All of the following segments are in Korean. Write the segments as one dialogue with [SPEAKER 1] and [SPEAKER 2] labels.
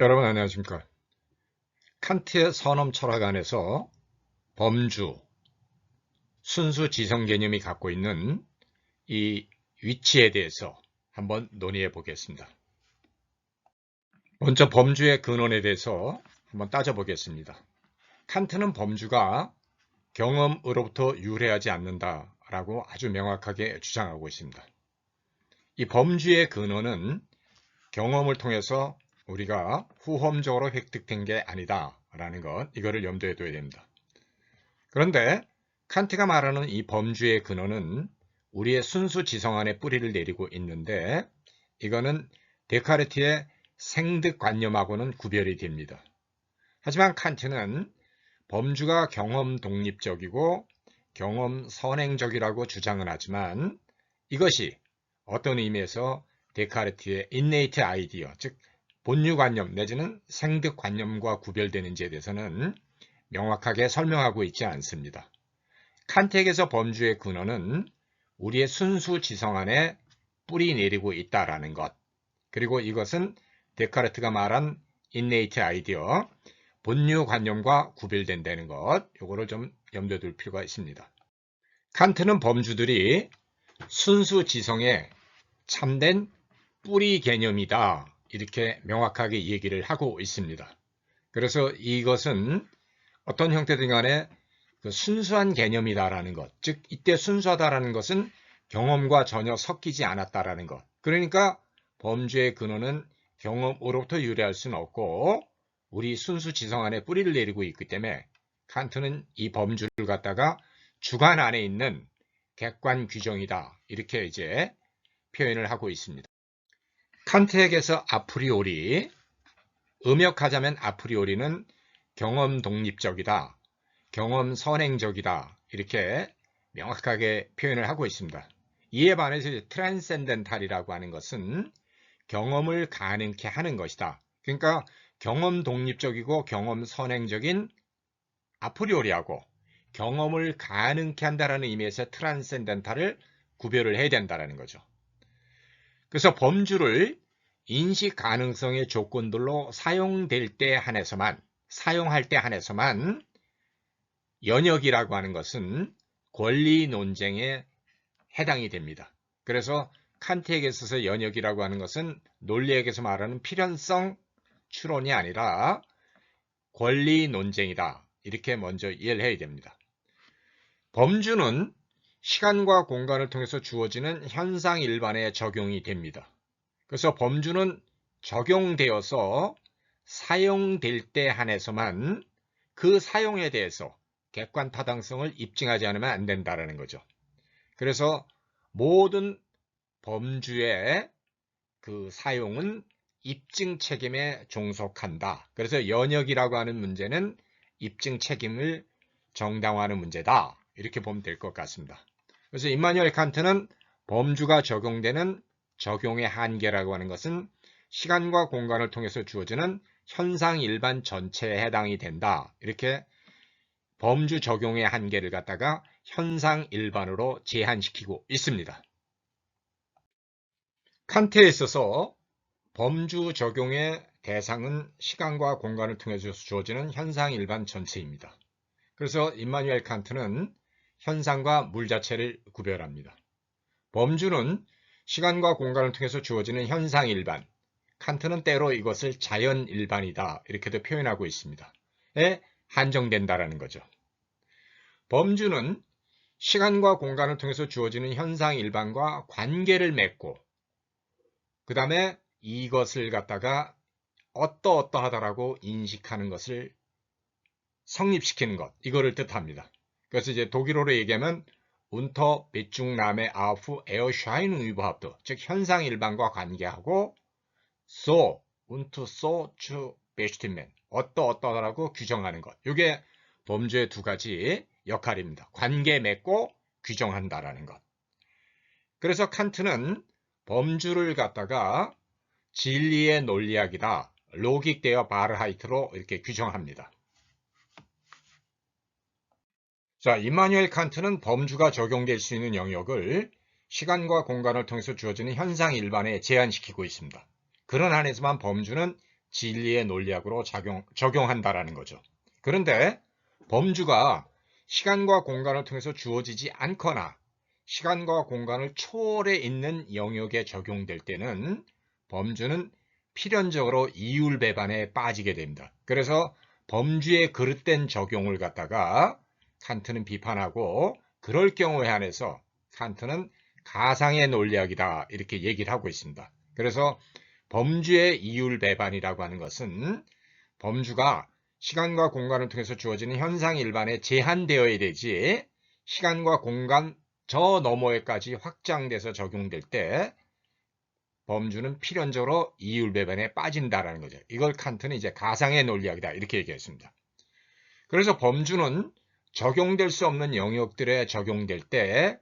[SPEAKER 1] 여러분 안녕하십니까. 칸트의 선엄 철학 안에서 범주, 순수 지성 개념이 갖고 있는 이 위치에 대해서 한번 논의해 보겠습니다. 먼저 범주의 근원에 대해서 한번 따져보겠습니다. 칸트는 범주가 경험으로부터 유래하지 않는다라고 아주 명확하게 주장하고 있습니다. 이 범주의 근원은 경험을 통해서 우리가 후험적으로 획득된 게 아니다라는 것, 이거를 염두에 둬야 됩니다. 그런데 칸트가 말하는 이 범주의 근원은 우리의 순수 지성 안에 뿌리를 내리고 있는데 이거는 데카르트의 생득관념하고는 구별이 됩니다. 하지만 칸트는 범주가 경험 독립적이고 경험 선행적이라고 주장은 하지만 이것이 어떤 의미에서 데카르트의 innate idea, 즉 본유관념 내지는 생득관념과 구별되는지에 대해서는 명확하게 설명하고 있지 않습니다. 칸트에게서 범주의 근원은 우리의 순수 지성 안에 뿌리 내리고 있다라는 것, 그리고 이것은 데카르트가 말한 innate idea, 본유관념과 구별된다는 것, 이거를 좀 염두에 둘 필요가 있습니다. 칸트는 범주들이 순수 지성의 참된 뿌리 개념이다, 이렇게 명확하게 얘기를 하고 있습니다. 그래서 이것은 어떤 형태든 간에 그 순수한 개념이다라는 것, 즉 이때 순수하다라는 것은 경험과 전혀 섞이지 않았다라는 것. 그러니까 범주의 근원은 경험으로부터 유래할 수는 없고 우리 순수 지성 안에 뿌리를 내리고 있기 때문에 칸트는 이 범주를 갖다가 주관 안에 있는 객관 규정이다, 이렇게 이제 표현을 하고 있습니다. 칸트에게서 아프리오리, 음역하자면 아프리오리는 경험 독립적이다, 경험 선행적이다, 이렇게 명확하게 표현을 하고 있습니다. 이에 반해서 트랜센덴탈이라고 하는 것은 경험을 가능케 하는 것이다. 그러니까 경험 독립적이고 경험 선행적인 아프리오리하고 경험을 가능케 한다는 의미에서 트랜센덴탈을 구별을 해야 된다는 거죠. 그래서 범주를 인식 가능성의 조건들로 사용할 때 한해서만 연역이라고 하는 것은 권리 논쟁에 해당이 됩니다. 그래서 칸트에게 있어서 연역이라고 하는 것은 논리학에서 말하는 필연성 추론이 아니라 권리 논쟁이다, 이렇게 먼저 이해를 해야 됩니다. 범주는 시간과 공간을 통해서 주어지는 현상 일반에 적용이 됩니다. 그래서 범주는 적용되어서 사용될 때 한해서만 그 사용에 대해서 객관 타당성을 입증하지 않으면 안 된다는 거죠. 그래서 모든 범주의 그 사용은 입증 책임에 종속한다. 그래서 연역이라고 하는 문제는 입증 책임을 정당화하는 문제다, 이렇게 보면 될 것 같습니다. 그래서 임마누엘 칸트는 범주가 적용되는 적용의 한계라고 하는 것은 시간과 공간을 통해서 주어지는 현상 일반 전체에 해당이 된다, 이렇게 범주 적용의 한계를 갖다가 현상 일반으로 제한시키고 있습니다. 칸트에 있어서 범주 적용의 대상은 시간과 공간을 통해서 주어지는 현상 일반 전체입니다. 그래서 임마누엘 칸트는 현상과 물 자체를 구별합니다. 범주는 시간과 공간을 통해서 주어지는 현상 일반, 칸트는 때로 이것을 자연 일반이다, 이렇게도 표현하고 있습니다. 에 한정된다라는 거죠. 범주는 시간과 공간을 통해서 주어지는 현상 일반과 관계를 맺고 그 다음에 이것을 갖다가 어떠하다라고 인식하는 것을 성립시키는 것, 이거를 뜻합니다. 그래서 이제 독일어로 얘기하면 unter Bezugnahme auf Erscheinung überhaupt, 즉 현상 일반과 관계하고 so und so zu bestimmen, 어떠하다라고 규정하는 것, 이게 범주의 두 가지 역할입니다. 관계 맺고 규정한다라는 것. 그래서 칸트는 범주를 갖다가 진리의 논리학이다, 로직 데어 바르하이트로 이렇게 규정합니다. 자, 임마누엘 칸트는 범주가 적용될 수 있는 영역을 시간과 공간을 통해서 주어지는 현상 일반에 제한시키고 있습니다. 그런 한에서만 범주는 진리의 논리학으로 적용한다라는 거죠. 그런데 범주가 시간과 공간을 통해서 주어지지 않거나 시간과 공간을 초월해 있는 영역에 적용될 때는 범주는 필연적으로 이율배반에 빠지게 됩니다. 그래서 범주의 그릇된 적용을 갖다가 칸트는 비판하고, 그럴 경우에 한해서 칸트는 가상의 논리학이다 이렇게 얘기를 하고 있습니다. 그래서 범주의 이율배반이라고 하는 것은 범주가 시간과 공간을 통해서 주어지는 현상 일반에 제한되어야 되지, 시간과 공간 저 너머에까지 확장돼서 적용될 때 범주는 필연적으로 이율배반에 빠진다라는 거죠. 이걸 칸트는 이제 가상의 논리학이다 이렇게 얘기했습니다. 그래서 범주는 적용될 수 없는 영역들에 적용될 때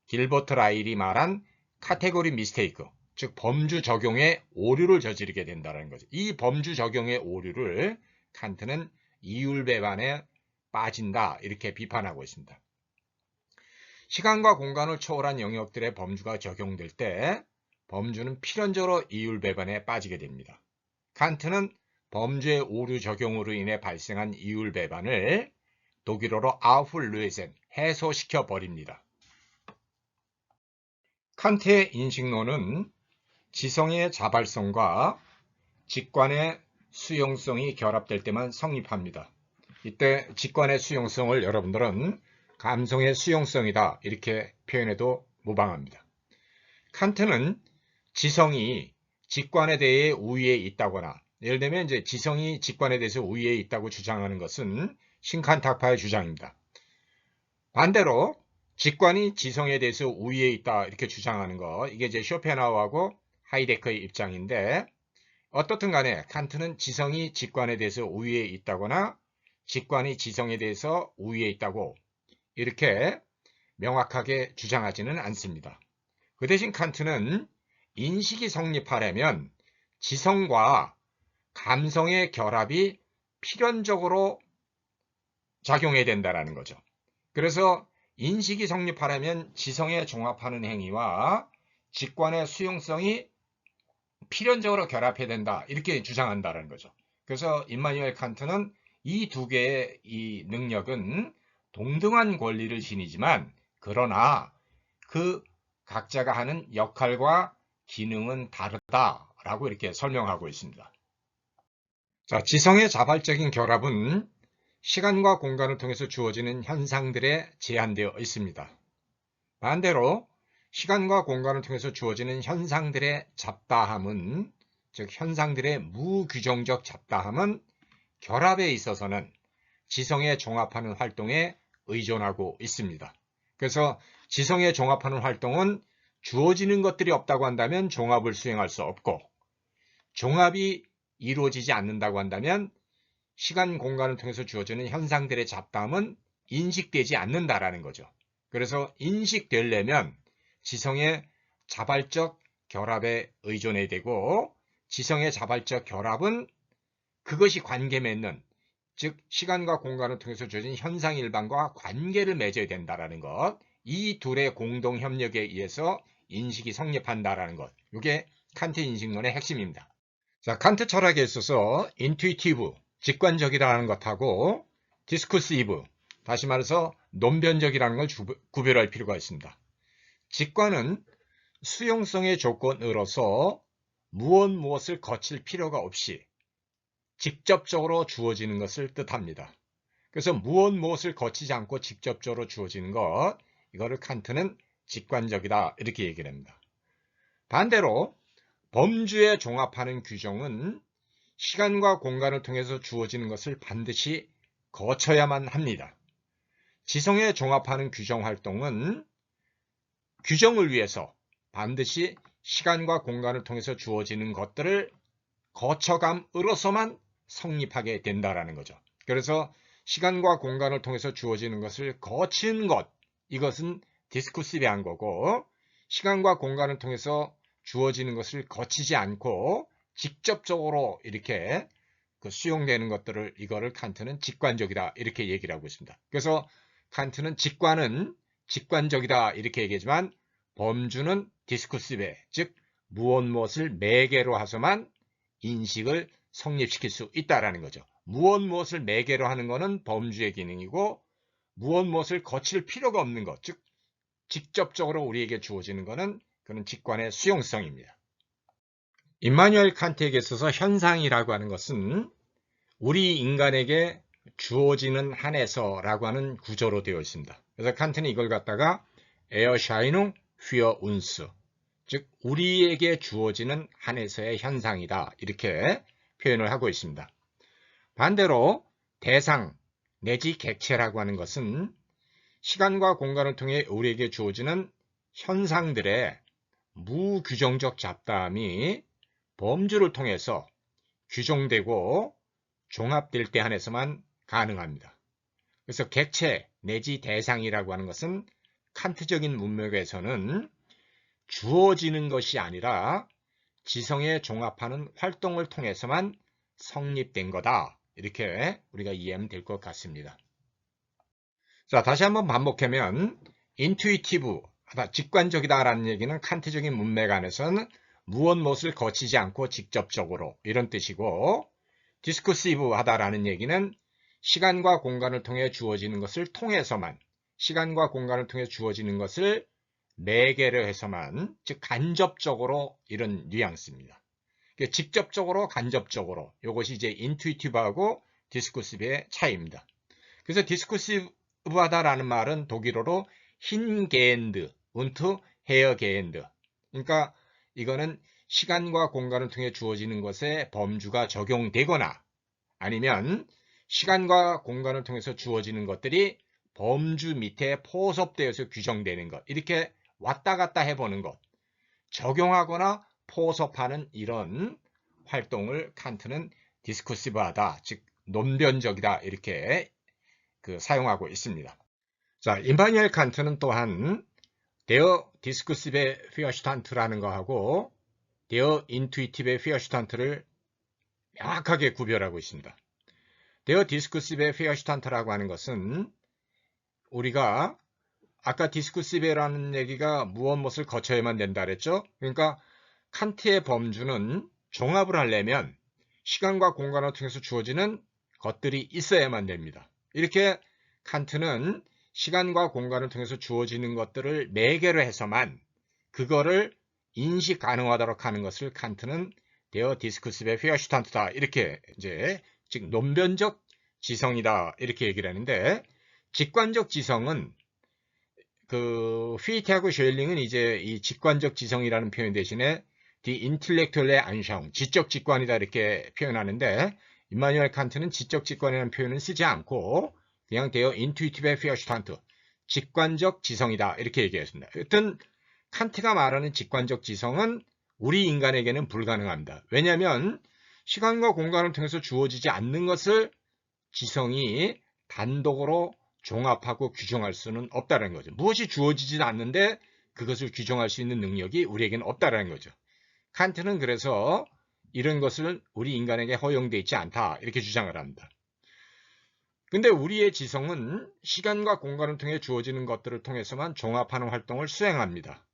[SPEAKER 1] 길버트 라일이 말한 카테고리 미스테이크, 즉 범주 적용에 오류를 저지르게 된다는 거죠. 이 범주 적용의 오류를 칸트는 이율배반에 빠진다 이렇게 비판하고 있습니다. 시간과 공간을 초월한 영역들의 범주가 적용될 때 범주는 필연적으로 이율배반에 빠지게 됩니다. 칸트는 범주의 오류 적용으로 인해 발생한 이율배반을 독일어로 아우플루에센, 해소시켜 버립니다. 칸트의 인식론은 지성의 자발성과 직관의 수용성이 결합될 때만 성립합니다. 이때 직관의 수용성을 여러분들은 감성의 수용성이다 이렇게 표현해도 무방합니다. 칸트는 지성이 직관에 대해 우위에 있다거나, 예를 들면 이제 지성이 직관에 대해서 우위에 있다고 주장하는 것은 신칸타파의 주장입니다. 반대로 직관이 지성에 대해서 우위에 있다 이렇게 주장하는 거, 이게 이제 쇼펜하우어하고 하이데커의 입장인데, 어떻든 간에 칸트는 지성이 직관에 대해서 우위에 있다거나 직관이 지성에 대해서 우위에 있다고 이렇게 명확하게 주장하지는 않습니다. 그 대신 칸트는 인식이 성립하려면 지성과 감성의 결합이 필연적으로 작용해야 된다는 거죠. 그래서 인식이 성립하려면 지성에 종합하는 행위와 직관의 수용성이 필연적으로 결합해야 된다 이렇게 주장한다는 거죠. 그래서 임마누엘 칸트는 이 두 개의 이 능력은 동등한 권리를 지니지만, 그러나 그 각자가 하는 역할과 기능은 다르다라고 이렇게 설명하고 있습니다. 자, 지성의 자발적인 결합은 시간과 공간을 통해서 주어지는 현상들에 제한되어 있습니다. 반대로 시간과 공간을 통해서 주어지는 현상들의 잡다함은, 즉 현상들의 무규정적 잡다함은 결합에 있어서는 지성에 종합하는 활동에 의존하고 있습니다. 그래서 지성에 종합하는 활동은 주어지는 것들이 없다고 한다면 종합을 수행할 수 없고, 종합이 이루어지지 않는다고 한다면 시간, 공간을 통해서 주어지는 현상들의 잡다함은 인식되지 않는다라는 거죠. 그래서 인식되려면 지성의 자발적 결합에 의존해야 되고, 지성의 자발적 결합은 그것이 관계 맺는, 즉 시간과 공간을 통해서 주어진 현상 일반과 관계를 맺어야 된다는 것, 이 둘의 공동 협력에 의해서 인식이 성립한다는 것, 이게 칸트 인식론의 핵심입니다. 자, 칸트 철학에 있어서 인투이티브, 직관적이라는 것하고 디스쿠시브, 다시 말해서 논변적이라는 걸 구별할 필요가 있습니다. 직관은 수용성의 조건으로서 무엇을 거칠 필요가 없이 직접적으로 주어지는 것을 뜻합니다. 그래서 무엇을 거치지 않고 직접적으로 주어지는 것, 이거를 칸트는 직관적이다 이렇게 얘기를 합니다. 반대로 범주에 종합하는 규정은 시간과 공간을 통해서 주어지는 것을 반드시 거쳐야만 합니다. 지성에 종합하는 규정 활동은 규정을 위해서 반드시 시간과 공간을 통해서 주어지는 것들을 거쳐감으로서만 성립하게 된다는 거죠. 그래서 시간과 공간을 통해서 주어지는 것을 거치는 것, 이것은 디스쿠시브한 거고, 시간과 공간을 통해서 주어지는 것을 거치지 않고 직접적으로 이렇게 수용되는 것들을, 이거를 칸트는 직관적이다 이렇게 얘기를 하고 있습니다. 그래서 칸트는 직관은 직관적이다 이렇게 얘기하지만 범주는 디스쿠시브, 즉 무엇을 매개로 해서만 인식을 성립시킬 수 있다라는 거죠. 무엇을 매개로 하는 것은 범주의 기능이고 무엇을 거칠 필요가 없는 것, 즉 직접적으로 우리에게 주어지는 것은 그런 직관의 수용성입니다. 임마누엘 칸트에게 있어서 현상이라고 하는 것은 우리 인간에게 주어지는 한에서라고 하는 구조로 되어 있습니다. 그래서 칸트는 이걸 갖다가 Erscheinung für uns, 즉 우리에게 주어지는 한에서의 현상이다 이렇게 표현을 하고 있습니다. 반대로 대상 내지 객체라고 하는 것은 시간과 공간을 통해 우리에게 주어지는 현상들의 무규정적 잡다함이 범주를 통해서 규정되고 종합될 때 한해서만 가능합니다. 그래서 객체 내지 대상이라고 하는 것은 칸트적인 문맥에서는 주어지는 것이 아니라 지성에 종합하는 활동을 통해서만 성립된 거다. 이렇게 우리가 이해하면 될 것 같습니다. 자, 다시 한번 반복하면 인투이티브, 직관적이다라는 얘기는 칸트적인 문맥 안에서는 무엇을 거치지 않고 직접적으로 이런 뜻이고, 디스쿠시브하다라는 얘기는 시간과 공간을 통해 주어지는 것을 통해서만, 시간과 공간을 통해 주어지는 것을 매개로 해서만, 즉 간접적으로 이런 뉘앙스입니다. 직접적으로, 간접적으로 이것이 이제 인투이티브하고 디스쿠시브의 차이입니다. 그래서 디스쿠시브하다라는 말은 독일어로 힌게엔드, und 헤어게엔드. 그러니까 이거는 시간과 공간을 통해 주어지는 것에 범주가 적용되거나 아니면 시간과 공간을 통해서 주어지는 것들이 범주 밑에 포섭되어서 규정되는 것, 이렇게 왔다 갔다 해보는 것, 적용하거나 포섭하는 이런 활동을 칸트는 디스쿠시브하다, 즉 논변적이다 이렇게 사용하고 있습니다. 자, 임마누엘 칸트는 또한 Der diskursive Verstand라는 거하고 Der intuitive Verstand를 명확하게 구별하고 있습니다. Der diskursive Verstand라고 하는 것은 우리가 아까 디스쿠시브라는 얘기가 무엇을 거쳐야만 된다 그랬죠? 그러니까 칸트의 범주는 종합을 하려면 시간과 공간을 통해서 주어지는 것들이 있어야만 됩니다. 이렇게 칸트는 시간과 공간을 통해서 주어지는 것들을 매개로 해서만 그거를 인식 가능하도록 하는 것을 칸트는 Der diskursive Verstand다 이렇게 이제 즉 논변적 지성이다 이렇게 얘기를 하는데, 직관적 지성은 휘트하고 쉐일링은 이제 이 직관적 지성이라는 표현 대신에 die intellektuelle Anschauung, 지적 직관이다 이렇게 표현하는데, 임마누엘 칸트는 지적 직관이라는 표현은 쓰지 않고 그냥 Der intuitive Verstand, 직관적 지성이다 이렇게 얘기했습니다. 여튼 칸트가 말하는 직관적 지성은 우리 인간에게는 불가능합니다. 왜냐하면 시간과 공간을 통해서 주어지지 않는 것을 지성이 단독으로 종합하고 규정할 수는 없다는 거죠. 무엇이 주어지지 않는데 그것을 규정할 수 있는 능력이 우리에게는 없다는 거죠. 칸트는 그래서 이런 것을 우리 인간에게 허용되어 있지 않다 이렇게 주장을 합니다. 근데 우리의 지성은 시간과 공간을 통해 주어지는 것들을 통해서만 종합하는 활동을 수행합니다.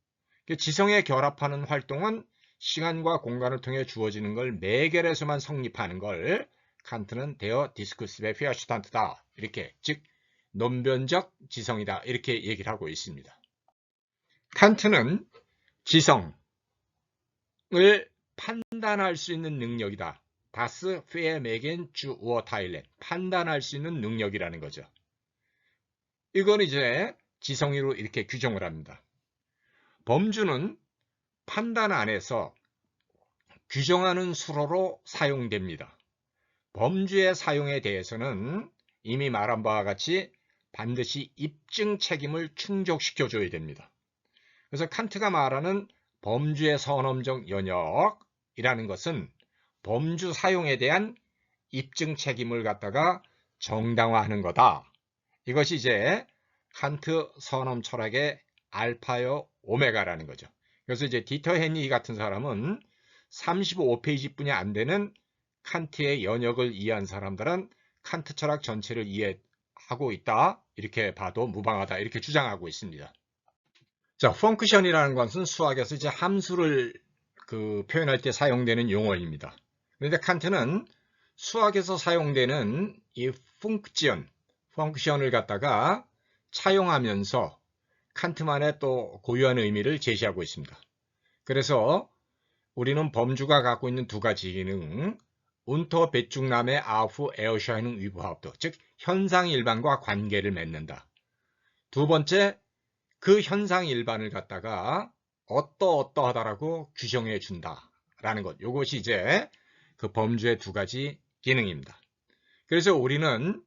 [SPEAKER 1] 지성에 결합하는 활동은 시간과 공간을 통해 주어지는 걸 매개해서만 성립하는 걸 칸트는 Der diskursive Verstand다 이렇게, 즉 논변적 지성이다 이렇게 얘기를 하고 있습니다. 칸트는 지성을 판단할 수 있는 능력이다. Das Vermögen zu urteilen, 판단할 수 있는 능력이라는 거죠. 이건 이제 지성으로 이렇게 규정을 합니다. 범주는 판단 안에서 규정하는 수로로 사용됩니다. 범주의 사용에 대해서는 이미 말한 바와 같이 반드시 입증 책임을 충족시켜줘야 됩니다. 그래서 칸트가 말하는 범주의 선언적 영역이라는 것은 범주 사용에 대한 입증 책임을 갖다가 정당화하는 거다. 이것이 이제 칸트 선언 철학의 알파요 오메가라는 거죠. 그래서 이제 디터 헤니 같은 사람은 35페이지뿐이 안 되는 칸트의 연역을 이해한 사람들은 칸트 철학 전체를 이해하고 있다 이렇게 봐도 무방하다 이렇게 주장하고 있습니다. 자, 펑크션이라는 것은 수학에서 이제 함수를 표현할 때 사용되는 용어입니다. 그런데 칸트는 수학에서 사용되는 이 펑크션을 갖다가 차용하면서 칸트만의 또 고유한 의미를 제시하고 있습니다. 그래서 우리는 범주가 갖고 있는 두 가지 기능, 운터 배중남의 아프 에어샤이닝 위브하우트, 즉 현상일반과 관계를 맺는다. 두 번째, 그 현상일반을 갖다가 어떠하다라고 규정해 준다라는 것. 이것이 이제 그 범주의 두 가지 기능입니다. 그래서 우리는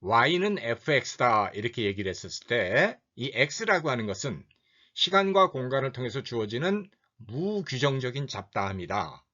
[SPEAKER 1] y는 fx다 이렇게 얘기를 했었을 때 이 x라고 하는 것은 시간과 공간을 통해서 주어지는 무규정적인 잡다함이다.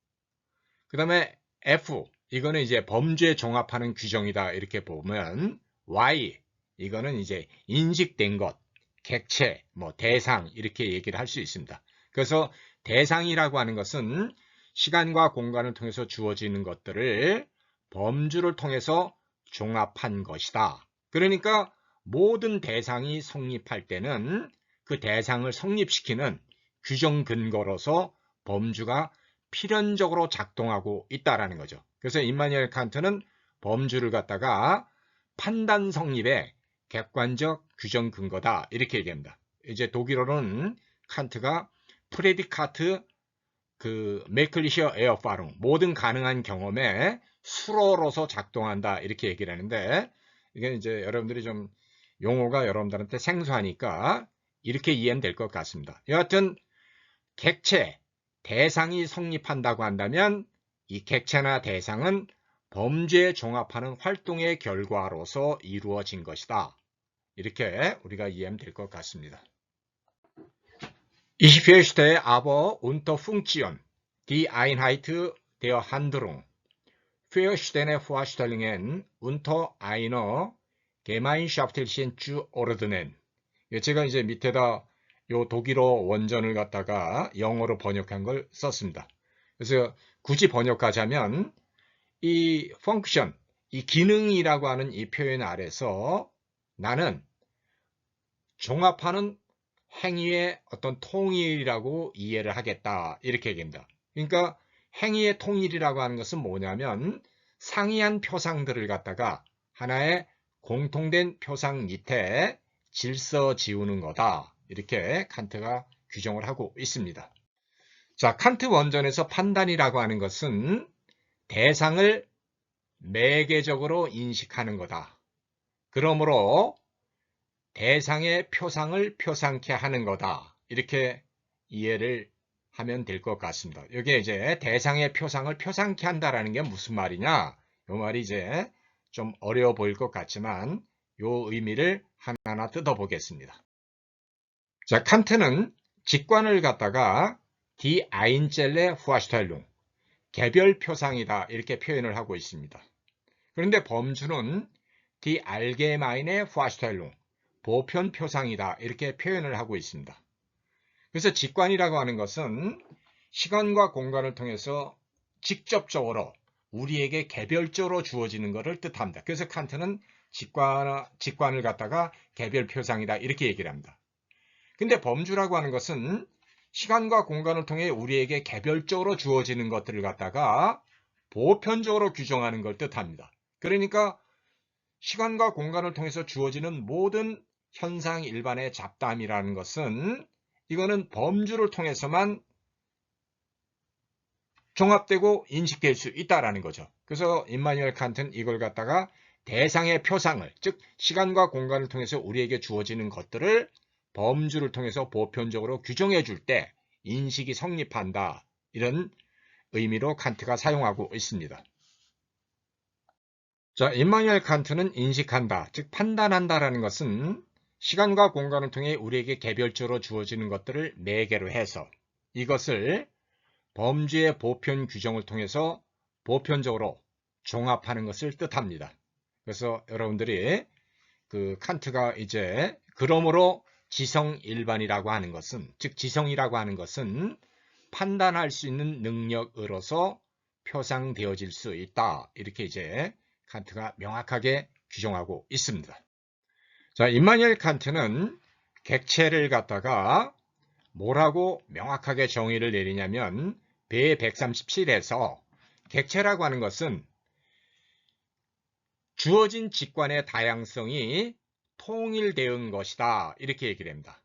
[SPEAKER 1] 그 다음에 f, 이거는 이제 범주에 종합하는 규정이다 이렇게 보면 y, 이거는 이제 인식된 것, 객체, 대상 이렇게 얘기를 할 수 있습니다. 그래서 대상이라고 하는 것은 시간과 공간을 통해서 주어지는 것들을 범주를 통해서 종합한 것이다. 그러니까 모든 대상이 성립할 때는 그 대상을 성립시키는 규정 근거로서 범주가 필연적으로 작동하고 있다라는 거죠. 그래서 임마누엘 칸트는 범주를 갖다가 판단 성립의 객관적 규정 근거다 이렇게 얘기합니다. 이제 독일어로는 칸트가 프레디카트 메클리시어 에어파룽, 모든 가능한 경험에 수로로서 작동한다 이렇게 얘기를 하는데, 이게 이제 여러분들이 좀 용어가 여러분들한테 생소하니까 이렇게 이해는 될 것 같습니다. 여하튼 객체, 대상이 성립한다고 한다면 이 객체나 대상은 범주에 종합하는 활동의 결과로서 이루어진 것이다. 이렇게 우리가 이해하면 될 것 같습니다. Ich verstehe aber unter Funktion die Einheit der Handlung verschiedene Vorstellungen unter einer gemeinschaftlichen Zuordnen. 제가 이제 밑에다 요 독일어 원전을 갖다가 영어로 번역한 걸 썼습니다. 그래서 굳이 번역하자면 이 펑크션, 이 기능이라고 하는 이 표현 아래서 나는 종합하는 행위의 어떤 통일이라고 이해를 하겠다 이렇게 얘기합니다. 그러니까 행위의 통일이라고 하는 것은 뭐냐면 상이한 표상들을 갖다가 하나의 공통된 표상 밑에 질서 지우는 거다 이렇게 칸트가 규정을 하고 있습니다. 자, 칸트 원전에서 판단이라고 하는 것은 대상을 매개적으로 인식하는 거다. 그러므로 대상의 표상을 표상케 하는 거다. 이렇게 이해를 하면 될 것 같습니다. 여기에 이제 대상의 표상을 표상케 한다라는 게 무슨 말이냐? 이 말이 이제 좀 어려워 보일 것 같지만 이 의미를 하나하나 뜯어보겠습니다. 자, 칸트는 직관을 갖다가 Die Einzelne Vorstellung, 개별 표상이다 이렇게 표현을 하고 있습니다. 그런데 범주는 Die Allgemeine Vorstellung, 보편 표상이다 이렇게 표현을 하고 있습니다. 그래서 직관이라고 하는 것은 시간과 공간을 통해서 직접적으로 우리에게 개별적으로 주어지는 것을 뜻합니다. 그래서 칸트는 직관을 갖다가 개별 표상이다 이렇게 얘기를 합니다. 근데 범주라고 하는 것은 시간과 공간을 통해 우리에게 개별적으로 주어지는 것들을 갖다가 보편적으로 규정하는 걸 뜻합니다. 그러니까 시간과 공간을 통해서 주어지는 모든 현상 일반의 잡다함이라는 것은 이거는 범주를 통해서만 종합되고 인식될 수 있다라는 거죠. 그래서 임마누엘 칸트는 이걸 갖다가 대상의 표상을, 즉 시간과 공간을 통해서 우리에게 주어지는 것들을 범주를 통해서 보편적으로 규정해 줄 때 인식이 성립한다. 이런 의미로 칸트가 사용하고 있습니다. 자, 임마누엘 칸트는 인식한다, 즉 판단한다라는 것은 시간과 공간을 통해 우리에게 개별적으로 주어지는 것들을 매개로 해서 이것을 범주의 보편 규정을 통해서 보편적으로 종합하는 것을 뜻합니다. 그래서 여러분들이 칸트가 이제 그러므로 지성일반이라고 하는 것은, 즉 지성이라고 하는 것은 판단할 수 있는 능력으로서 표상되어질 수 있다. 이렇게 이제 칸트가 명확하게 규정하고 있습니다. 자, 임마누엘 칸트는 객체를 갖다가 뭐라고 명확하게 정의를 내리냐면 배 137에서 객체라고 하는 것은 주어진 직관의 다양성이 통일되은 것이다. 이렇게 얘기를 합니다.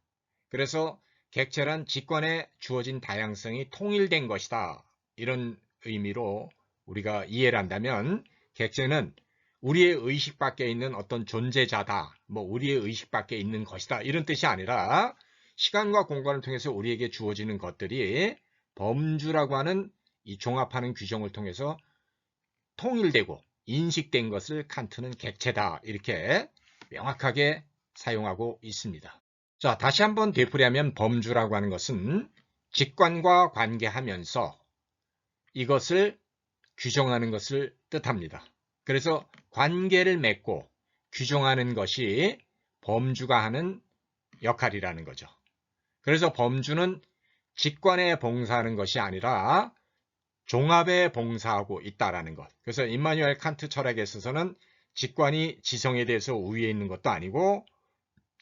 [SPEAKER 1] 그래서 객체란 직관에 주어진 다양성이 통일된 것이다. 이런 의미로 우리가 이해를 한다면 객체는 우리의 의식 밖에 있는 어떤 존재자다. 우리의 의식 밖에 있는 것이다. 이런 뜻이 아니라 시간과 공간을 통해서 우리에게 주어지는 것들이 범주라고 하는 이 종합하는 규정을 통해서 통일되고 인식된 것을 칸트는 객체다. 이렇게 명확하게 사용하고 있습니다. 자, 다시 한번 되풀이하면 범주라고 하는 것은 직관과 관계하면서 이것을 규정하는 것을 뜻합니다. 그래서 관계를 맺고 규정하는 것이 범주가 하는 역할이라는 거죠. 그래서 범주는 직관에 봉사하는 것이 아니라 종합에 봉사하고 있다라는 것. 그래서 임마누엘 칸트 철학에 있어서는 직관이 지성에 대해서 우위에 있는 것도 아니고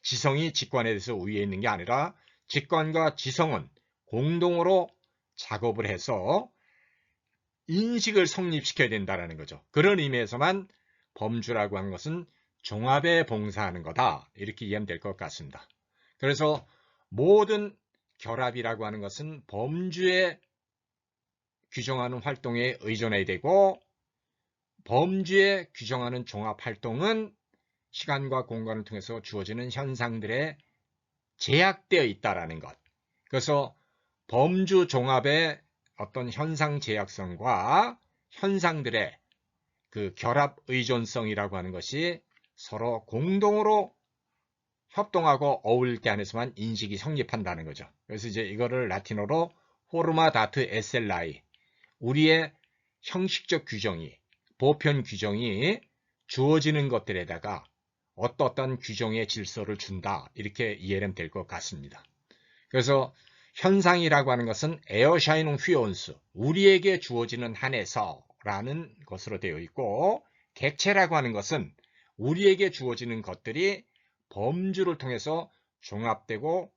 [SPEAKER 1] 지성이 직관에 대해서 우위에 있는 게 아니라 직관과 지성은 공동으로 작업을 해서 인식을 성립시켜야 된다는 거죠. 그런 의미에서만 범주라고 하는 것은 종합에 봉사하는 거다. 이렇게 이해하면 될 것 같습니다. 그래서 모든 결합이라고 하는 것은 범주에 규정하는 활동에 의존해야 되고 범주에 규정하는 종합활동은 시간과 공간을 통해서 주어지는 현상들에 제약되어 있다는 것. 그래서 범주 종합의 어떤 현상 제약성과 현상들의 그 결합 의존성이라고 하는 것이 서로 공동으로 협동하고 어울릴 때 안에서만 인식이 성립한다는 거죠. 그래서 이제 이거를 라틴어로 포르마 다트 에셀라이, 우리의 형식적 규정이, 보편 규정이 주어지는 것들에다가 어떤 규정의 질서를 준다. 이렇게 이해하면 될 것 같습니다. 그래서 현상이라고 하는 것은 에어샤이농 휘온스, 우리에게 주어지는 한에서라는 것으로 되어 있고 객체라고 하는 것은 우리에게 주어지는 것들이 범주를 통해서 종합되고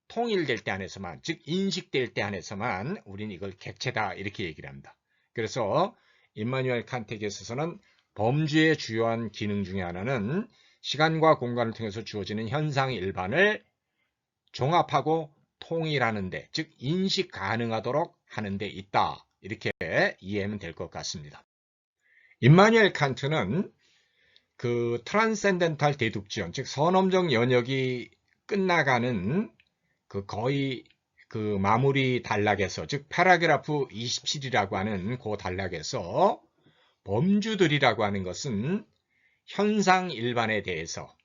[SPEAKER 1] 통일될 때 안에서만, 즉 인식될 때 안에서만 우리는 이걸 객체다 이렇게 얘기를 합니다. 그래서 임마누엘 칸트에 있어서는 범주의 주요한 기능 중에 하나는 시간과 공간을 통해서 주어지는 현상 일반을 종합하고 통일하는 데, 즉 인식 가능하도록 하는 데 있다. 이렇게 이해하면 될 것 같습니다. 임마누엘 칸트는 그 트랜센덴탈 데둑지언, 즉 선엄적 연역이 끝나가는 그 거의 그 마무리 단락에서, 즉 파라그라프 27이라고 하는 그 단락에서 범주들이라고 하는 것은 현상 일반에 대해서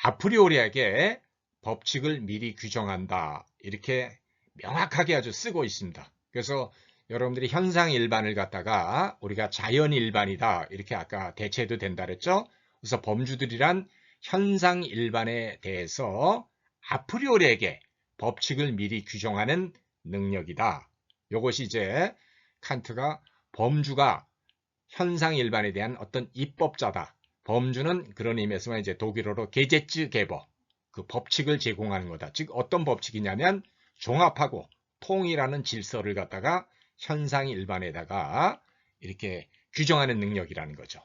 [SPEAKER 1] 아프리오리하게 법칙을 미리 규정한다. 이렇게 명확하게 아주 쓰고 있습니다. 그래서 여러분들이 현상 일반을 갖다가 우리가 자연 일반이다. 이렇게 아까 대체해도 된다 그랬죠? 그래서 범주들이란 현상 일반에 대해서 아프리오리하게 법칙을 미리 규정하는 능력이다. 이것이 이제 칸트가 범주가 현상 일반에 대한 어떤 입법자다. 범주는 그런 의미에서만 이제 독일어로 게제츠 게버, 그 법칙을 제공하는 거다. 즉 어떤 법칙이냐면 종합하고 통일하는 질서를 갖다가 현상 일반에다가 이렇게 규정하는 능력이라는 거죠.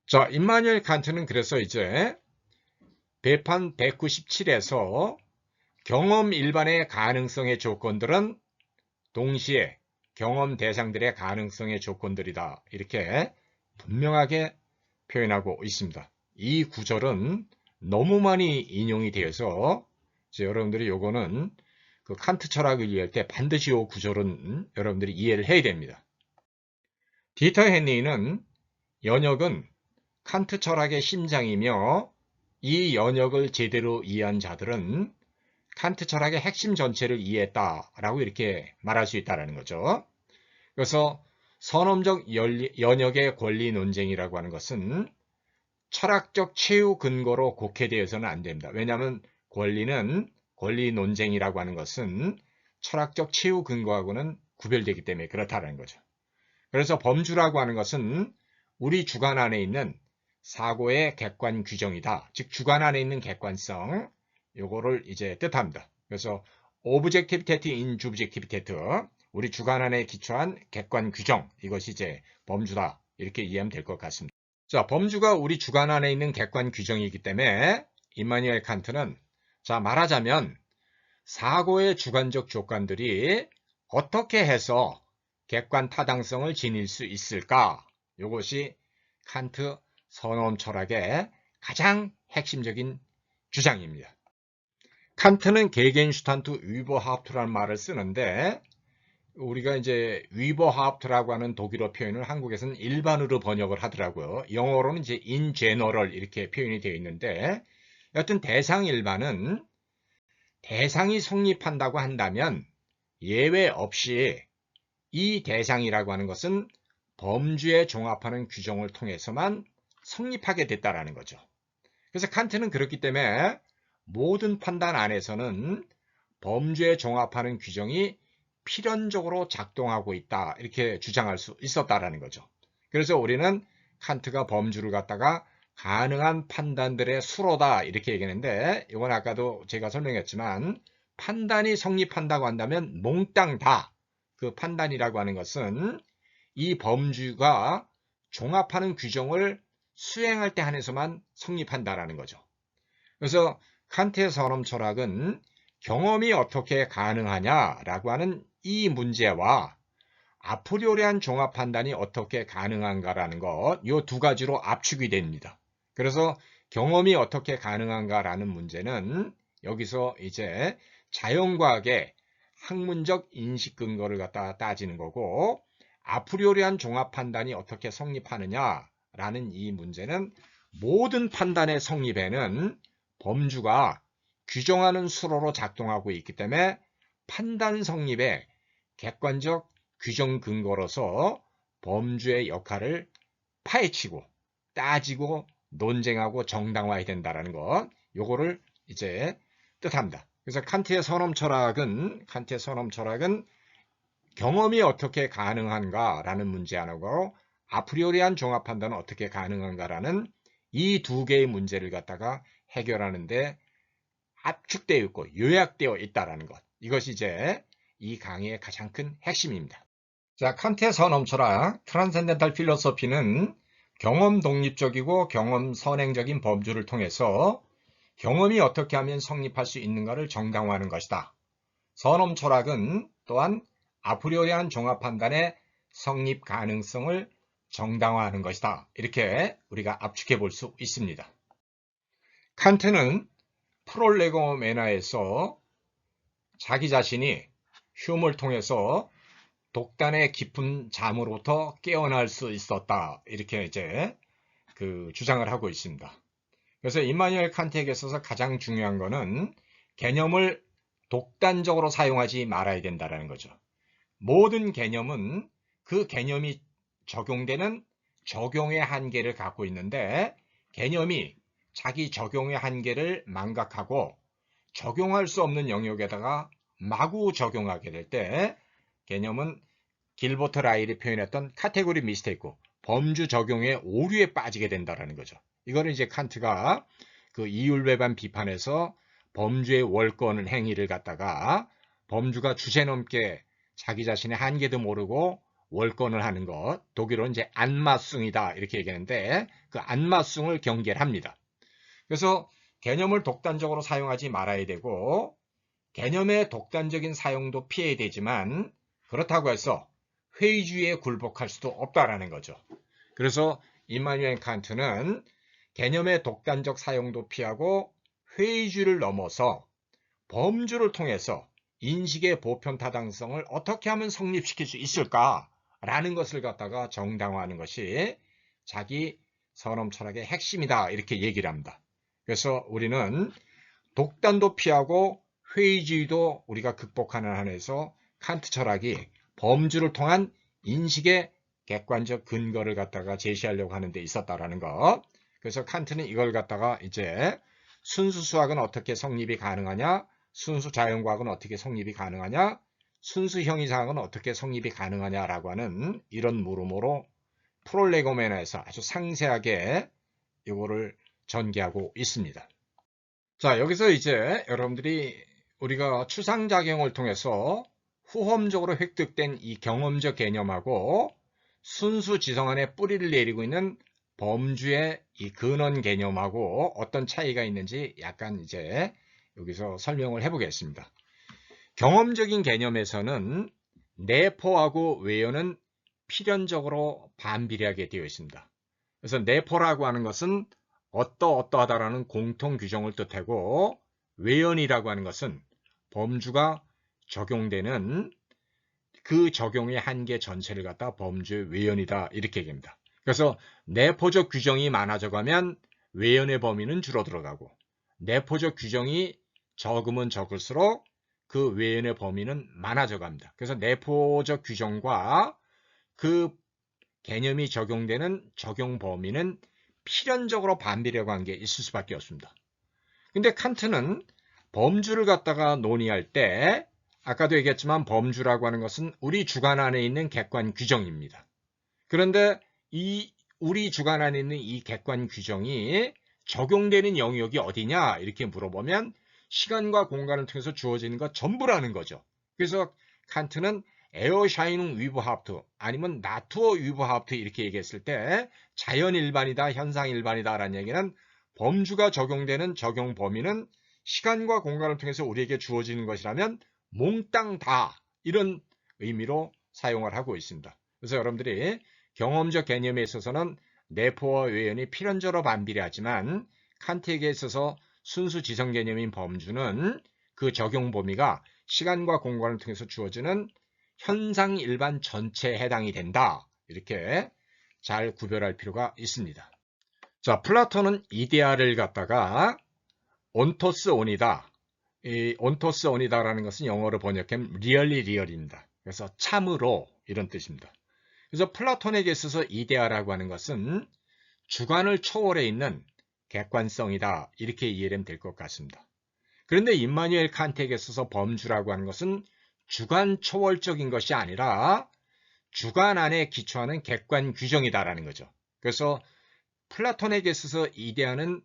[SPEAKER 1] 자, 임마누엘 칸트는 그래서 이제 배판 197에서 경험 일반의 가능성의 조건들은 동시에 경험 대상들의 가능성의 조건들이다. 이렇게 분명하게 표현하고 있습니다. 이 구절은 너무 많이 인용이 되어서 여러분들이 요거는 그 칸트 철학을 이해할 때 반드시 이 구절은 여러분들이 이해를 해야 됩니다. 디터 헨리는 연역은 칸트 철학의 심장이며 이 연역을 제대로 이해한 자들은 칸트 철학의 핵심 전체를 이해했다라고 이렇게 말할 수 있다는 거죠. 그래서 선엄적 연역의 권리 논쟁이라고 하는 것은 철학적 최후 근거로 곡해되어서는 안 됩니다. 왜냐하면 권리 논쟁이라고 하는 것은 철학적 최후 근거하고는 구별되기 때문에 그렇다는 거죠. 그래서 범주라고 하는 것은 우리 주관 안에 있는 사고의 객관 규정이다. 즉 주관 안에 있는 객관성, 요거를 이제 뜻합니다. 그래서 objectivitate in subjectivitate, 우리 주관안에 기초한 객관 규정, 이것이 이제 범주다. 이렇게 이해하면 될 것 같습니다. 자, 범주가 우리 주관안에 있는 객관 규정이기 때문에 임마누엘 칸트는, 자, 말하자면 사고의 주관적 조건들이 어떻게 해서 객관 타당성을 지닐 수 있을까? 이것이 칸트 선언 철학의 가장 핵심적인 주장입니다. 칸트는 게겐슈탄트 위버하프트라는 말을 쓰는데, 우리가 이제 위버하프트라고 하는 독일어 표현을 한국에서는 일반으로 번역을 하더라고요. 영어로는 이제 in general 이렇게 표현이 되어 있는데, 여튼 대상 일반은 대상이 성립한다고 한다면 예외 없이 이 대상이라고 하는 것은 범주에 종합하는 규정을 통해서만 성립하게 됐다라는 거죠. 그래서 칸트는 그렇기 때문에 모든 판단 안에서는 범주에 종합하는 규정이 필연적으로 작동하고 있다, 이렇게 주장할 수 있었다라는 거죠. 그래서 우리는 칸트가 범주를 갖다가 가능한 판단들의 수로다, 이렇게 얘기했는데, 이건 아까도 제가 설명했지만 판단이 성립한다고 한다면 몽땅 다 그 판단이라고 하는 것은 이 범주가 종합하는 규정을 수행할 때 한해서만 성립한다라는 거죠. 그래서 칸트의 선언 철학은 경험이 어떻게 가능하냐라고 하는 이 문제와 아프리오리한 종합 판단이 어떻게 가능한가라는 것, 이 두 가지로 압축이 됩니다. 그래서 경험이 어떻게 가능한가라는 문제는 여기서 이제 자연과학의 학문적 인식 근거를 갖다 따지는 거고, 아프리오리한 종합 판단이 어떻게 성립하느냐라는 이 문제는 모든 판단의 성립에는 범주가 규정하는 수로로 작동하고 있기 때문에 판단 성립의 객관적 규정 근거로서 범주의 역할을 파헤치고 따지고 논쟁하고 정당화해야 된다는 것, 요거를 이제 뜻합니다. 그래서 칸트의 선언 철학은 경험이 어떻게 가능한가라는 문제 하나고, 아프리오리한 종합 판단은 어떻게 가능한가라는 이 두 개의 문제를 갖다가 해결하는데 압축되어 있고 요약되어 있다는 것, 이것이 이제 이 강의의 가장 큰 핵심입니다. 자, 칸트의 선언 철학 트랜센덴탈 필로소피는 경험 독립적이고 경험 선행적인 범주를 통해서 경험이 어떻게 하면 성립할 수 있는가를 정당화하는 것이다. 선언 철학은 또한 아프리오리한 종합 판단의 성립 가능성을 정당화하는 것이다. 이렇게 우리가 압축해 볼 수 있습니다. 칸트는 프롤레고메나에서 자기 자신이 휴머를 통해서 독단의 깊은 잠으로부터 깨어날 수 있었다, 이렇게 이제 주장을 하고 있습니다. 그래서 임마누엘 칸트에게 있어서 가장 중요한 거는 개념을 독단적으로 사용하지 말아야 된다는 거죠. 모든 개념은 그 개념이 적용되는 적용의 한계를 갖고 있는데, 개념이 자기 적용의 한계를 망각하고 적용할 수 없는 영역에다가 마구 적용하게 될 때 개념은 길버트 라일이 표현했던 카테고리 미스테이크, 범주 적용의 오류에 빠지게 된다는 거죠. 이거는 이제 칸트가 그 이율배반 비판에서 범주의 월권 행위를 갖다가 범주가 주제넘게 자기 자신의 한계도 모르고 월권을 하는 것, 독일어는 이제 안마숭이다, 이렇게 얘기하는데 그 안마숭을 경계를 합니다. 그래서 개념을 독단적으로 사용하지 말아야 되고 개념의 독단적인 사용도 피해야 되지만, 그렇다고 해서 회의주의에 굴복할 수도 없다라는 거죠. 그래서 임마누엘 칸트는 개념의 독단적 사용도 피하고 회의주의를 넘어서 범주를 통해서 인식의 보편 타당성을 어떻게 하면 성립시킬 수 있을까라는 것을 갖다가 정당화하는 것이 자기 선언 철학의 핵심이다, 이렇게 얘기를 합니다. 그래서 우리는 독단도 피하고 회의주의도 우리가 극복하는 한에서 칸트 철학이 범주를 통한 인식의 객관적 근거를 갖다가 제시하려고 하는 데 있었다라는 것. 그래서 칸트는 이걸 갖다가 이제 순수 수학은 어떻게 성립이 가능하냐, 순수 자연과학은 어떻게 성립이 가능하냐, 순수 형이상학은 어떻게 성립이 가능하냐라고 하는 이런 물음으로 프롤레고메나에서 아주 상세하게 이거를 전개하고 있습니다. 자, 여기서 이제 여러분들이 우리가 추상작용을 통해서 후험적으로 획득된 이 경험적 개념하고 순수 지성 안에 뿌리를 내리고 있는 범주의 이 근원 개념하고 어떤 차이가 있는지 약간 이제 여기서 설명을 해보겠습니다. 경험적인 개념에서는 내포하고 외연은 필연적으로 반비례하게 되어 있습니다. 그래서 내포라고 하는 것은 어떠어떠하다라는 공통 규정을 뜻하고 외연이라고 하는 것은 범주가 적용되는 그 적용의 한계 전체를 갖다 범주의 외연이다 이렇게 얘기합니다. 그래서 내포적 규정이 많아져 가면 외연의 범위는 줄어들어가고 내포적 규정이 적으면 적을수록 그 외연의 범위는 많아져 갑니다. 그래서 내포적 규정과 그 개념이 적용되는 적용 범위는 필연적으로 반비례 관계에 있을 수밖에 없습니다. 근데 칸트는 범주를 갖다가 논의할 때 아까도 얘기했지만 범주라고 하는 것은 우리 주관 안에 있는 객관 규정입니다. 그런데 이 우리 주관 안에 있는 이 객관 규정이 적용되는 영역이 어디냐 이렇게 물어보면 시간과 공간을 통해서 주어지는 것 전부라는 거죠. 그래서 칸트는 에어샤이닝 위브하프트 아니면 나투어 위브하프트 이렇게 얘기했을 때 자연 일반이다 현상 일반이다 라는 얘기는 범주가 적용되는 적용 범위는 시간과 공간을 통해서 우리에게 주어지는 것이라면 몽땅 다 이런 의미로 사용을 하고 있습니다. 그래서 여러분들이 경험적 개념에 있어서는 내포와 외연이 필연적으로 반비례하지만 칸트에게 있어서 순수 지성 개념인 범주는 그 적용 범위가 시간과 공간을 통해서 주어지는 현상 일반 전체에 해당이 된다. 이렇게 잘 구별할 필요가 있습니다. 자, 플라톤은 이데아를 갖다가 온토스 온이다. 이 온토스 온이다라는 것은 영어로 번역하면 리얼리 리얼입니다. 그래서 참으로 이런 뜻입니다. 그래서 플라톤에게 있어서 이데아라고 하는 것은 주관을 초월해 있는 객관성이다. 이렇게 이해하면 될 것 같습니다. 그런데 임마누엘 칸트에게 있어서 범주라고 하는 것은 주관 초월적인 것이 아니라 주관 안에 기초하는 객관 규정이다라는 거죠. 그래서 플라톤에게 있어서 이데아는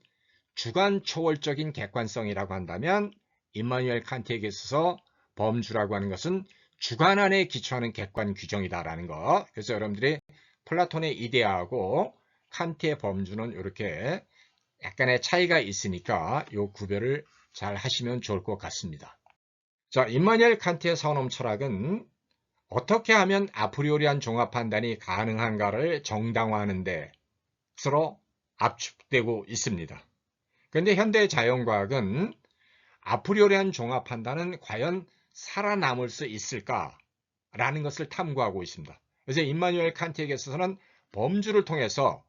[SPEAKER 1] 주관 초월적인 객관성이라고 한다면 임마누엘 칸트에게 있어서 범주라고 하는 것은 주관 안에 기초하는 객관 규정이다라는 거. 그래서 여러분들이 플라톤의 이데아하고 칸트의 범주는 이렇게 약간의 차이가 있으니까 이 구별을 잘 하시면 좋을 것 같습니다. 자, 임마누엘 칸트의 선험 철학은 어떻게 하면 아프리오리한 종합 판단이 가능한가를 정당화하는 데 서로 압축되고 있습니다. 그런데 현대 자연과학은 아프리오리한 종합 판단은 과연 살아남을 수 있을까라는 것을 탐구하고 있습니다. 그래서 임마누엘 칸트에게 있어서는 범주를 통해서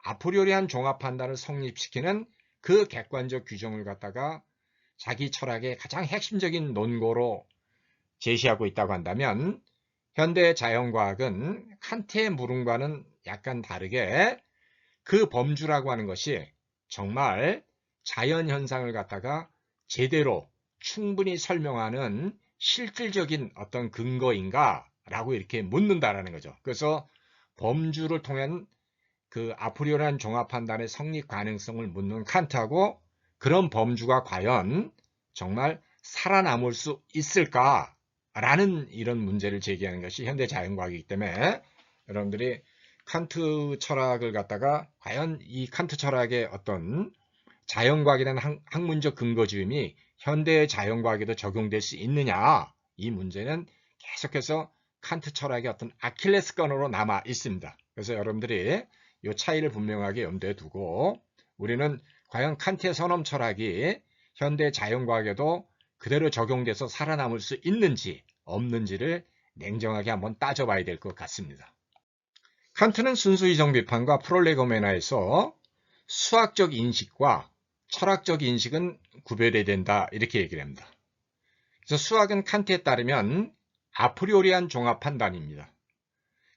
[SPEAKER 1] 아프리오리한 종합 판단을 성립시키는 그 객관적 규정을 갖다가 자기 철학의 가장 핵심적인 논거로 제시하고 있다고 한다면 현대 자연과학은 칸트의 물음과는 약간 다르게 그 범주라고 하는 것이 정말 자연현상을 갖다가 제대로 충분히 설명하는 실질적인 어떤 근거인가 라고 이렇게 묻는다라는 거죠. 그래서 범주를 통한 그 아프리오리한 종합 판단의 성립 가능성을 묻는 칸트하고 그런 범주가 과연 정말 살아남을 수 있을까라는 이런 문제를 제기하는 것이 현대 자연과학이기 때문에 여러분들이 칸트 철학을 갖다가 과연 이 칸트 철학의 어떤 자연과학이라는 학문적 근거지음이 현대 자연과학에도 적용될 수 있느냐 이 문제는 계속해서 칸트 철학의 어떤 아킬레스건으로 남아 있습니다. 그래서 여러분들이 이 차이를 분명하게 염두에 두고 우리는 과연 칸트의 선험 철학이 현대 자연과학에도 그대로 적용돼서 살아남을 수 있는지 없는지를 냉정하게 한번 따져봐야 될 것 같습니다. 칸트는 순수 이성 비판과 프롤레고메나에서 수학적 인식과 철학적 인식은 구별해야 된다 이렇게 얘기를 합니다. 그래서 수학은 칸트에 따르면 아프리오리한 종합 판단입니다.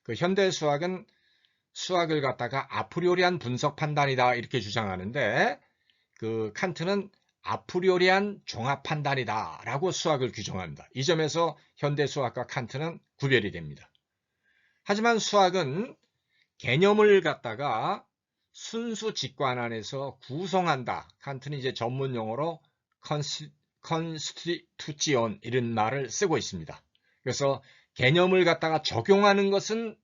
[SPEAKER 1] 그 현대 수학은 수학을 갖다가 아프리오리한 분석 판단이다 이렇게 주장하는데 그 칸트는 아프리오리한 종합 판단이다 라고 수학을 규정합니다. 이 점에서 현대 수학과 칸트는 구별이 됩니다. 하지만 수학은 개념을 갖다가 순수 직관 안에서 구성한다. 칸트는 이제 전문 용어로 constitution 이런 말을 쓰고 있습니다. 그래서 개념을 갖다가 적용하는 것은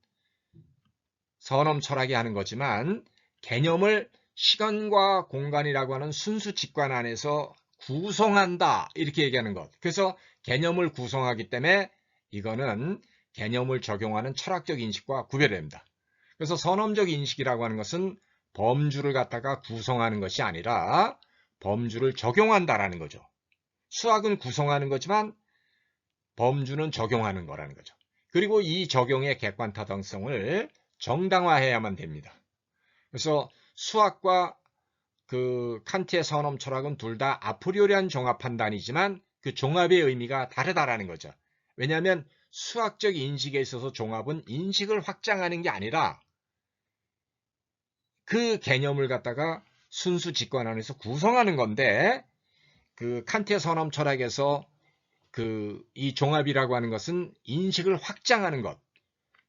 [SPEAKER 1] 선엄 철학이 하는 거지만 개념을 시간과 공간이라고 하는 순수 직관 안에서 구성한다 이렇게 얘기하는 것. 그래서 개념을 구성하기 때문에 이거는 개념을 적용하는 철학적 인식과 구별됩니다. 그래서 선엄적 인식이라고 하는 것은 범주를 갖다가 구성하는 것이 아니라 범주를 적용한다라는 거죠. 수학은 구성하는 거지만 범주는 적용하는 거라는 거죠. 그리고 이 적용의 객관타당성을 정당화해야만 됩니다. 그래서 수학과 칸트의 선엄 철학은 둘 다 아프리오리한 종합 판단이지만 그 종합의 의미가 다르다라는 거죠. 왜냐하면 수학적 인식에 있어서 종합은 인식을 확장하는 게 아니라 그 개념을 갖다가 순수 직관 안에서 구성하는 건데 칸트의 선엄 철학에서 이 종합이라고 하는 것은 인식을 확장하는 것.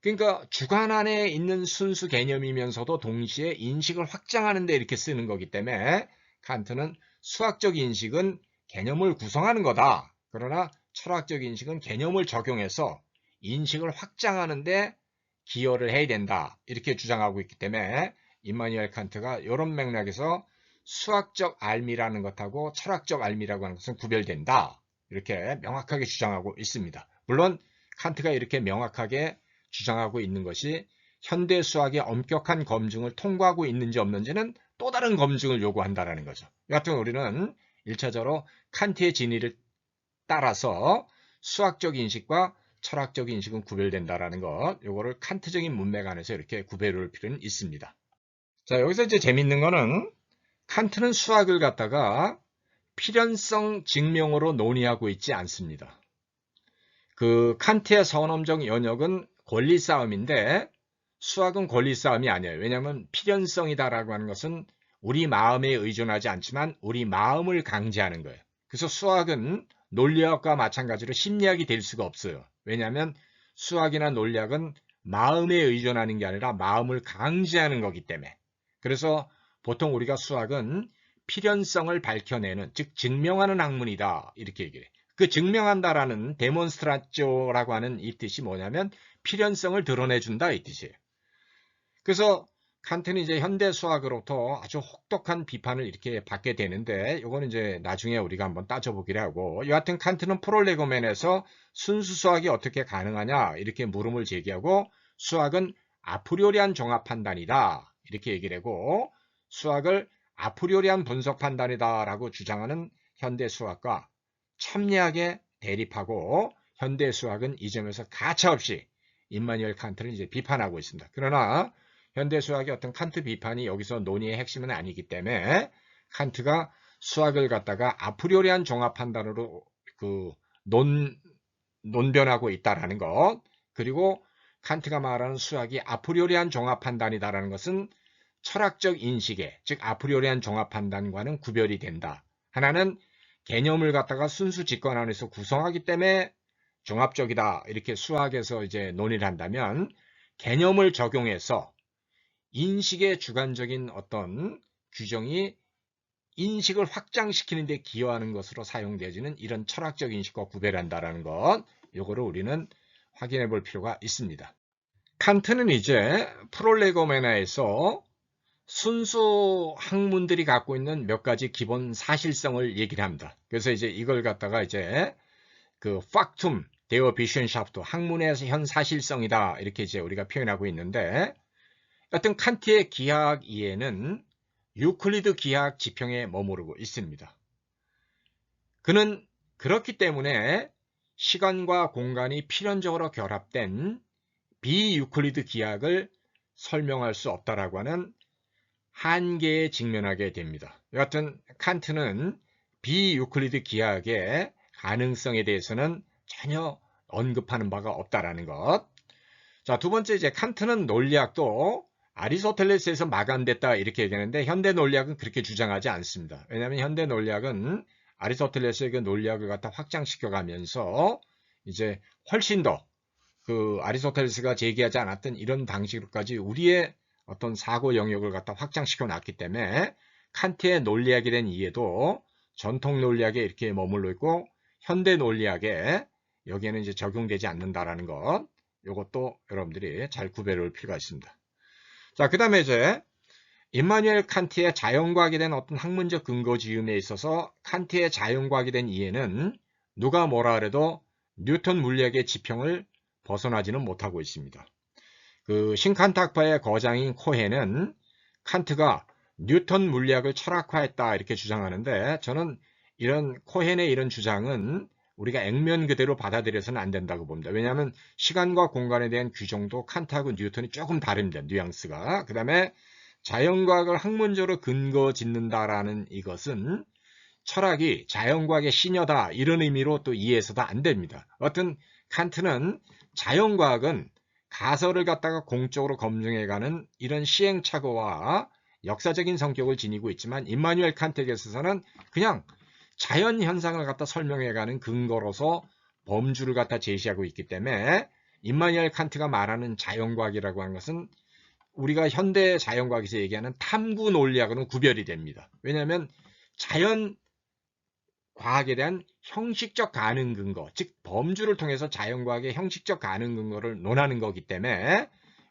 [SPEAKER 1] 그러니까 주관 안에 있는 순수 개념이면서도 동시에 인식을 확장하는 데 이렇게 쓰는 거기 때문에 칸트는 수학적 인식은 개념을 구성하는 거다. 그러나 철학적 인식은 개념을 적용해서 인식을 확장하는 데 기여를 해야 된다. 이렇게 주장하고 있기 때문에 임마누엘 칸트가 이런 맥락에서 수학적 알미라는 것하고 철학적 알미라고 하는 것은 구별된다. 이렇게 명확하게 주장하고 있습니다. 물론 칸트가 이렇게 명확하게 주장하고 있는 것이 현대 수학의 엄격한 검증을 통과하고 있는지 없는지는 또 다른 검증을 요구한다는 거죠. 여하튼 우리는 1차적으로 칸트의 진리를 따라서 수학적 인식과 철학적 인식은 구별된다는 것, 요거를 칸트적인 문맥 안에서 이렇게 구별할 필요는 있습니다. 자, 여기서 이제 재밌는 거는 칸트는 수학을 갖다가 필연성 증명으로 논의하고 있지 않습니다. 칸트의 선엄적 연역은 권리 싸움인데 수학은 권리 싸움이 아니에요. 왜냐하면 필연성이다라고 하는 것은 우리 마음에 의존하지 않지만 우리 마음을 강제하는 거예요. 그래서 수학은 논리학과 마찬가지로 심리학이 될 수가 없어요. 왜냐하면 수학이나 논리학은 마음에 의존하는 게 아니라 마음을 강제하는 거기 때문에. 그래서 보통 우리가 수학은 필연성을 밝혀내는, 즉 증명하는 학문이다 이렇게 얘기를 해요. 그 증명한다라는 데몬스트라쪼라고 하는 이 뜻이 뭐냐면 필연성을 드러내준다 이 뜻이에요. 그래서 칸트는 이제 현대 수학으로부터 아주 혹독한 비판을 이렇게 받게 되는데 이거는 이제 나중에 우리가 한번 따져보기로 하고, 여하튼 칸트는 프롤레고멘에서 순수 수학이 어떻게 가능하냐 이렇게 물음을 제기하고 수학은 아프리오리한 종합 판단이다 이렇게 얘기를 하고 수학을 아프리오리한 분석 판단이다 라고 주장하는 현대 수학과 첨예하게 대립하고 현대 수학은 이 점에서 가차없이 임마누엘 칸트를 이제 비판하고 있습니다. 그러나 현대 수학의 어떤 칸트 비판이 여기서 논의의 핵심은 아니기 때문에 칸트가 수학을 갖다가 아프리오리한 종합 판단으로 논변하고 있다라는 것, 그리고 칸트가 말하는 수학이 아프리오리한 종합 판단이다라는 것은 철학적 인식에, 즉 아프리오리한 종합 판단과는 구별이 된다. 하나는 개념을 갖다가 순수 직관 안에서 구성하기 때문에 종합적이다. 이렇게 수학에서 이제 논의를 한다면 개념을 적용해서 인식의 주관적인 어떤 규정이 인식을 확장시키는 데 기여하는 것으로 사용되어지는 이런 철학적 인식과 구별한다라는 것, 요거를 우리는 확인해 볼 필요가 있습니다. 칸트는 이제 프롤레고메나에서 순수 학문들이 갖고 있는 몇 가지 기본 사실성을 얘기를 합니다. 그래서 이제 이걸 갖다가 이제 Faktum der Wissenschaft, 학문의 현 사실성이다 이렇게 이제 우리가 표현하고 있는데, 여튼 칸트의 기하학 이해는 유클리드 기하학 지평에 머무르고 있습니다. 그는 그렇기 때문에 시간과 공간이 필연적으로 결합된 비유클리드 기하학을 설명할 수 없다라고 하는 한계에 직면하게 됩니다. 여하튼 칸트는 비유클리드 기하학의 가능성에 대해서는 전혀 언급하는 바가 없다라는 것. 자, 두 번째, 이제 칸트는 논리학도 아리스토텔레스에서 마감됐다 이렇게 얘기하는데 현대 논리학은 그렇게 주장하지 않습니다. 왜냐하면 현대 논리학은 아리스토텔레스의 그 논리학을 갖다 확장시켜 가면서 이제 훨씬 더 아리스토텔레스가 제기하지 않았던 이런 방식으로까지 우리의 어떤 사고 영역을 갖다 확장시켜 놨기 때문에 칸트의 논리학에 대한 이해도 전통 논리학에 이렇게 머물러 있고 현대 논리학에 여기에는 이제 적용되지 않는다라는 것, 이것도 여러분들이 잘 구별할 필요가 있습니다. 자, 그 다음에 이제 임마누엘 칸트의 자연과학에 대한 어떤 학문적 근거 지음에 있어서 칸트의 자연과학에 대한 이해는 누가 뭐라 그래도 뉴턴 물리학의 지평을 벗어나지는 못하고 있습니다. 그 신칸트 학파의 거장인 코헨은 칸트가 뉴턴 물리학을 철학화했다 이렇게 주장하는데, 저는 이런 코헨의 이런 주장은 우리가 액면 그대로 받아들여서는 안 된다고 봅니다. 왜냐하면 시간과 공간에 대한 규정도 칸트하고 뉴턴이 조금 다릅니다. 뉘앙스가. 그 다음에 자연과학을 학문적으로 근거 짓는다라는 이것은 철학이 자연과학의 시녀다 이런 의미로 또 이해해서도 안 됩니다. 어떤 칸트는 자연과학은 가설을 갖다가 공적으로 검증해가는 이런 시행착오와 역사적인 성격을 지니고 있지만, 임마누엘 칸트에게서는 그냥 자연 현상을 갖다 설명해가는 근거로서 범주를 갖다 제시하고 있기 때문에 임마누엘 칸트가 말하는 자연과학이라고 하는 것은 우리가 현대 자연과학에서 얘기하는 탐구 논리학과는 구별이 됩니다. 왜냐하면 자연 과학에 대한 형식적 가능 근거, 즉 범주를 통해서 자연과학의 형식적 가능 근거를 논하는 거기 때문에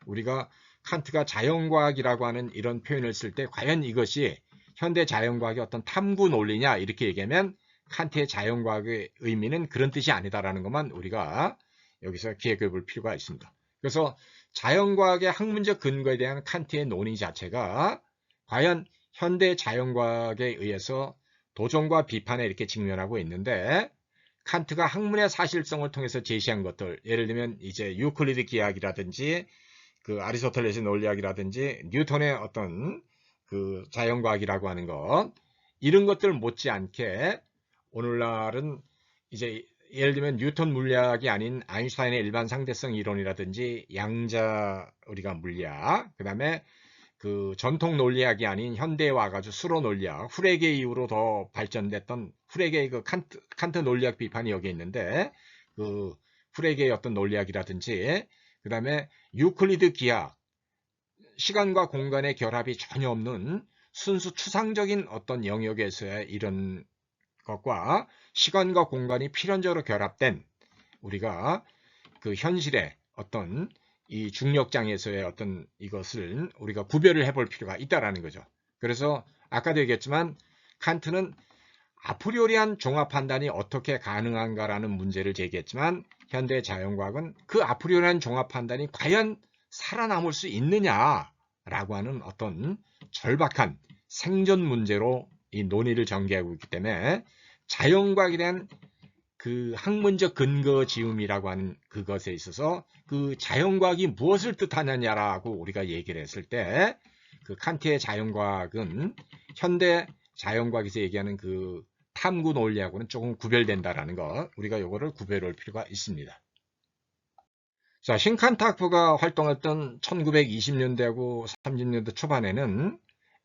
[SPEAKER 1] 우리가 칸트가 자연과학이라고 하는 이런 표현을 쓸 때 과연 이것이 현대 자연과학의 어떤 탐구 논리냐 이렇게 얘기하면 칸트의 자연과학의 의미는 그런 뜻이 아니다라는 것만 우리가 여기서 기억해 볼 필요가 있습니다. 그래서 자연과학의 학문적 근거에 대한 칸트의 논의 자체가 과연 현대 자연과학에 의해서 도전과 비판에 이렇게 직면하고 있는데, 칸트가 학문의 사실성을 통해서 제시한 것들, 예를 들면 이제 유클리드 기하학이라든지 그 아리스토텔레스의 논리학이라든지 뉴턴의 어떤 그 자연과학이라고 하는 것, 이런 것들 못지않게 오늘날은 이제 예를 들면 뉴턴 물리학이 아닌 아인슈타인의 일반 상대성 이론이라든지 양자 우리가 물리학, 그 다음에 그 전통 논리학이 아닌 현대에 와가지고 수로 논리학, 후레게 이후로 더 발전됐던 후레게의 그 칸트 논리학 비판이 여기 있는데, 그 후레게의 어떤 논리학이라든지 그 다음에 유클리드 기하, 시간과 공간의 결합이 전혀 없는 순수 추상적인 어떤 영역에서의 이런 것과 시간과 공간이 필연적으로 결합된 우리가 그 현실의 어떤 이 중력장에서의 어떤 이것을 우리가 구별을 해볼 필요가 있다라는 거죠. 그래서 아까도 얘기했지만 칸트는 아프리오리한 종합 판단이 어떻게 가능한가라는 문제를 제기했지만, 현대 자연과학은 그 아프리오리한 종합 판단이 과연 살아남을 수 있느냐라고 하는 어떤 절박한 생존 문제로 이 논의를 전개하고 있기 때문에 자연과학에 대한 그 학문적 근거 지음이라고 하는 그것에 있어서 그 자연과학이 무엇을 뜻하느냐라고 우리가 얘기를 했을 때, 그 칸트의 자연과학은 현대 자연과학에서 얘기하는 그 탐구 논리하고는 조금 구별된다라는 것, 우리가 이거를 구별할 필요가 있습니다. 자, 신칸트 학부가 활동했던 1920년대하고 30년대 초반에는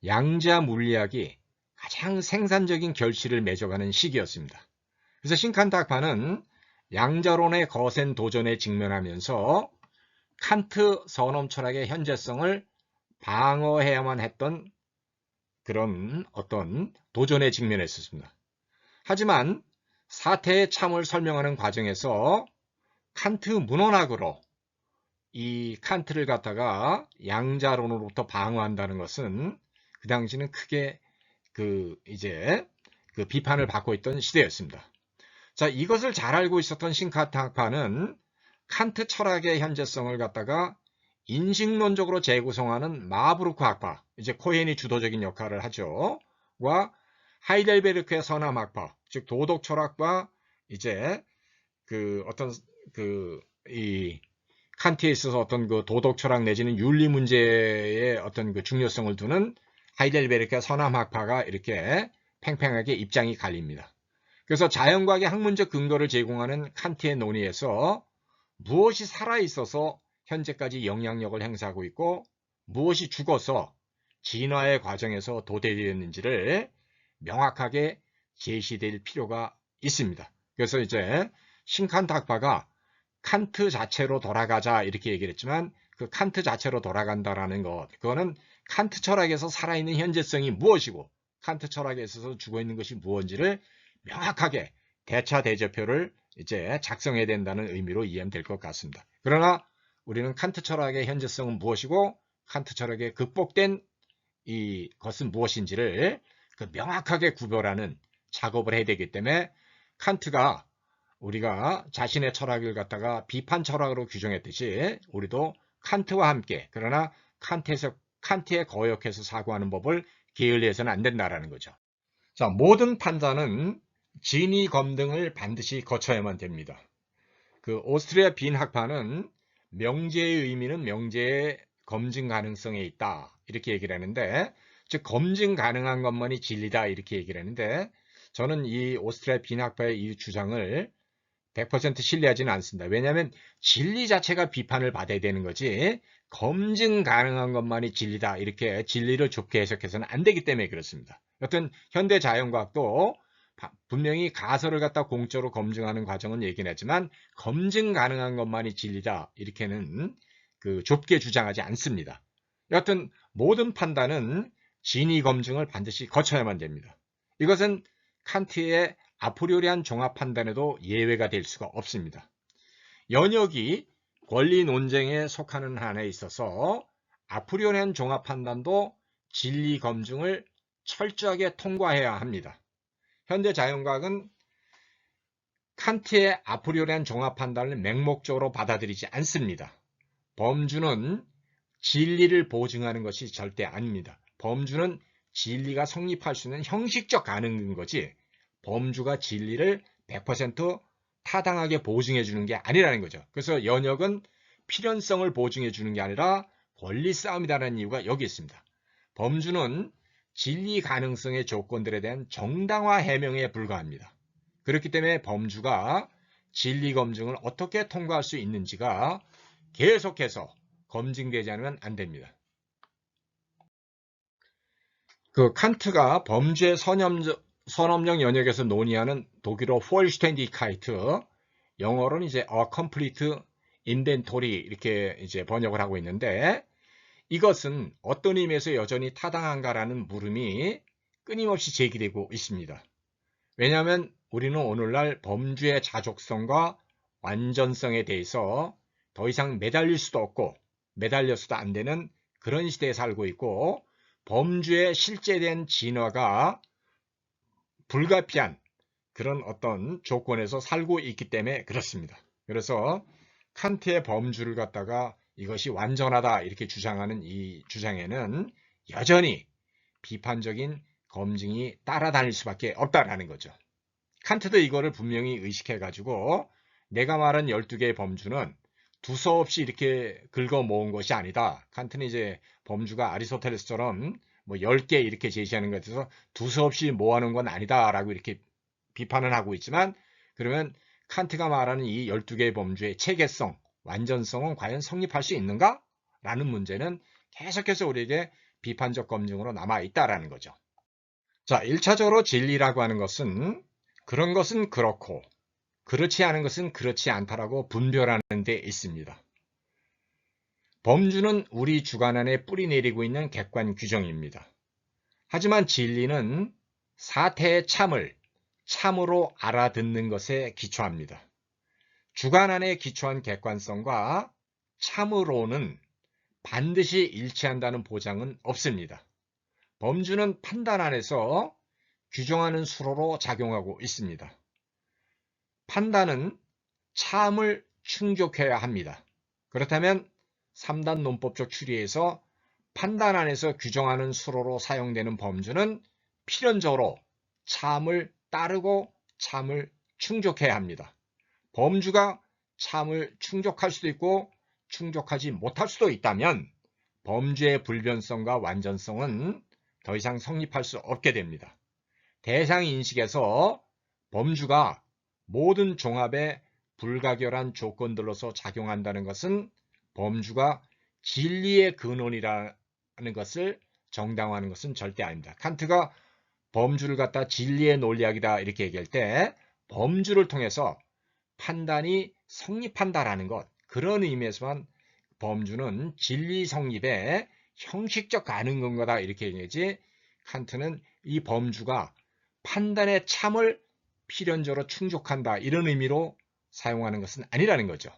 [SPEAKER 1] 양자 물리학이 가장 생산적인 결실을 맺어가는 시기였습니다. 그래서 신칸트 학파는 양자론의 거센 도전에 직면하면서 칸트 선험 철학의 현재성을 방어해야만 했던 그런 어떤 도전에 직면했었습니다. 하지만 사태의 참을 설명하는 과정에서 칸트 문헌학으로 이 칸트를 갖다가 양자론으로부터 방어한다는 것은 그 당시는 크게 그 비판을 받고 있던 시대였습니다. 자, 이것을 잘 알고 있었던 신칸트 학파는 칸트 철학의 현재성을 갖다가 인식론적으로 재구성하는 마브루크 학파, 이제 코헨이 주도적인 역할을 하죠. 와 하이델베르크의 선함 학파, 즉 도덕 철학과 이제 그 어떤 이 칸트에 있어서 어떤 그 도덕 철학 내지는 윤리 문제의 어떤 그 중요성을 두는 하이델베르크의 선함 학파가 이렇게 팽팽하게 입장이 갈립니다. 그래서 자연과학의 학문적 근거를 제공하는 칸트의 논의에서 무엇이 살아있어서 현재까지 영향력을 행사하고 있고 무엇이 죽어서 진화의 과정에서 도태되었는지를 명확하게 제시될 필요가 있습니다. 그래서 이제 신칸트 학파가 칸트 자체로 돌아가자 이렇게 얘기를 했지만, 그 칸트 자체로 돌아간다라는 것, 그거는 칸트 철학에서 살아있는 현재성이 무엇이고 칸트 철학에 있어서 주고 있는 것이 무엇인지를 명확하게 대차대조표를 이제 작성해야 된다는 의미로 이해하면 될 것 같습니다. 그러나 우리는 칸트 철학의 현재성은 무엇이고 칸트 철학의 극복된 이 것은 무엇인지를 명확하게 구별하는 작업을 해야 되기 때문에 칸트가 우리가 자신의 철학을 갖다가 비판 철학으로 규정했듯이 우리도 칸트와 함께 그러나 칸트에 거역해서 사고하는 법을 게을리해서는 안 된다라는 거죠. 자, 모든 판단은 진위 검증을 반드시 거쳐야만 됩니다. 그 오스트리아 빈 학파는 명제의 의미는 명제의 검증 가능성에 있다 이렇게 얘기를 하는데, 즉 검증 가능한 것만이 진리다 이렇게 얘기를 하는데, 저는 이 오스트리아 빈 학파의 이 주장을 100% 신뢰하지는 않습니다. 왜냐하면 진리 자체가 비판을 받아야 되는 거지 검증 가능한 것만이 진리다 이렇게 진리를 좁게 해석해서는 안 되기 때문에 그렇습니다. 여튼 현대 자연과학도 분명히 가설을 갖다 공적으로 검증하는 과정은 얘기는 하지만 검증 가능한 것만이 진리다 이렇게는 좁게 주장하지 않습니다. 여튼 모든 판단은 진위 검증을 반드시 거쳐야만 됩니다. 이것은 칸트의 아프리오리한 종합 판단에도 예외가 될 수가 없습니다. 연역이 권리 논쟁에 속하는 한에 있어서 아프리오리한 종합 판단도 진리 검증을 철저하게 통과해야 합니다. 현대 자연과학은 칸트의 아프리오리한 종합 판단을 맹목적으로 받아들이지 않습니다. 범주는 진리를 보증하는 것이 절대 아닙니다. 범주는 진리가 성립할 수 있는 형식적 가능인 거지 범주가 진리를 100% 타당하게 보증해 주는 게 아니라는 거죠. 그래서 연역은 필연성을 보증해 주는 게 아니라 권리 싸움이라는 이유가 여기 있습니다. 범주는 진리 가능성의 조건들에 대한 정당화 해명에 불과합니다. 그렇기 때문에 범주가 진리 검증을 어떻게 통과할 수 있는지가 계속해서 검증되지 않으면 안 됩니다. 칸트가 범주의 선험적 연역에서 논의하는 독일어 폴슈텐디카이트, 영어로는 이제 A Complete Inventory 이렇게 이제 번역을 하고 있는데, 이것은 어떤 의미에서 여전히 타당한가라는 물음이 끊임없이 제기되고 있습니다. 왜냐하면 우리는 오늘날 범주의 자족성과 완전성에 대해서 더 이상 매달릴 수도 없고 매달려서도 안 되는 그런 시대에 살고 있고, 범주의 실제된 진화가 불가피한 그런 어떤 조건에서 살고 있기 때문에 그렇습니다. 그래서 칸트의 범주를 갖다가 이것이 완전하다 이렇게 주장하는 이 주장에는 여전히 비판적인 검증이 따라다닐 수밖에 없다라는 거죠. 칸트도 이거를 분명히 의식해 가지고 내가 말한 12개의 범주는 두서없이 이렇게 긁어 모은 것이 아니다. 칸트는 이제 범주가 아리스토텔레스처럼 뭐 10개 이렇게 제시하는 것에 대해서 두서없이 모아놓은 건 아니다라고 이렇게 비판을 하고 있지만, 그러면 칸트가 말하는 이 12개의 범주의 체계성, 완전성은 과연 성립할 수 있는가? 라는 문제는 계속해서 우리에게 비판적 검증으로 남아있다라는 거죠. 자, 1차적으로 진리라고 하는 것은 그런 것은 그렇고 그렇지 않은 것은 그렇지 않다라고 분별하는 데 있습니다. 범주는 우리 주관 안에 뿌리 내리고 있는 객관 규정입니다. 하지만 진리는 사태의 참을 참으로 알아듣는 것에 기초합니다. 주관 안에 기초한 객관성과 참으로는 반드시 일치한다는 보장은 없습니다. 범주는 판단 안에서 규정하는 수로로 작용하고 있습니다. 판단은 참을 충족해야 합니다. 그렇다면 3단 논법적 추리에서 판단 안에서 규정하는 수로로 사용되는 범주는 필연적으로 참을 따르고 참을 충족해야 합니다. 범주가 참을 충족할 수도 있고 충족하지 못할 수도 있다면 범주의 불변성과 완전성은 더 이상 성립할 수 없게 됩니다. 대상인식에서 범주가 모든 종합의 불가결한 조건들로서 작용한다는 것은 범주가 진리의 근원이라는 것을 정당화하는 것은 절대 아닙니다. 칸트가 범주를 갖다 진리의 논리학이다 이렇게 얘기할 때 범주를 통해서 판단이 성립한다라는 것, 그런 의미에서만 범주는 진리 성립의 형식적 가능한 거다 이렇게 얘기하지, 칸트는 이 범주가 판단의 참을 필연적으로 충족한다, 이런 의미로 사용하는 것은 아니라는 거죠.